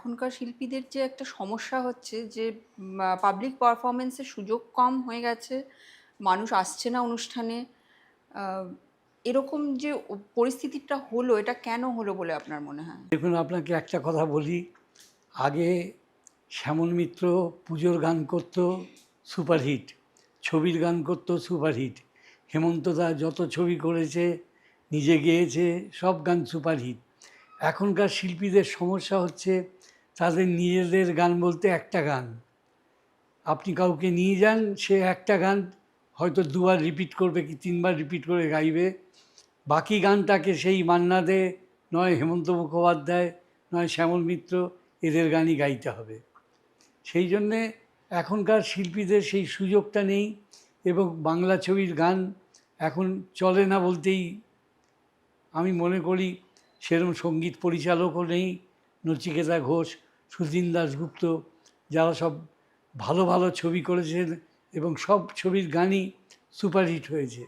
এখনকার শিল্পীদের যে একটা সমস্যা হচ্ছে যে পাবলিক পারফরমেন্সের সুযোগ কম হয়ে গেছে, মানুষ আসছে না অনুষ্ঠানে। আহ, এরকম যে পরিস্থিতিটা হলো, এটা কেন হলো বলে আপনার মনে হয়? দেখুন, আপনাকে একটা কথা বলি। আগে শ্যামল মিত্র পুজোর গান করতো, সুপারহিট। ছবির গান করতো, সুপারহিট। হেমন্ত দা যত ছবি করেছে, নিজে গেয়েছে, সব গান সুপারহিট। এখনকার শিল্পীদের সমস্যা হচ্ছে তাদের নিজেদের গান বলতে একটা গান। আপনি কাউকে নিয়ে যান, সে একটা গান হয়তো দুবার রিপিট করবে কি তিনবার রিপিট করে গাইবে। বাকি গানটাকে সেই মান্না দে, নয় হেমন্ত মুখোপাধ্যায়, নয় শ্যামল মিত্র, এদের গানই গাইতে হবে। সেই জন্যে এখনকার শিল্পীদের সেই সুযোগটা নেই, এবং বাংলা ছবির গান এখন চলে না বলতেই আমি মনে করি। সেরকম সঙ্গীত পরিচালকও নেই। নচিকেতা ঘোষ, সুধীন দাশগুপ্ত, যারা সব ভালো ভালো ছবি করেছেন এবং সব ছবির গানই সুপারহিট হয়েছে।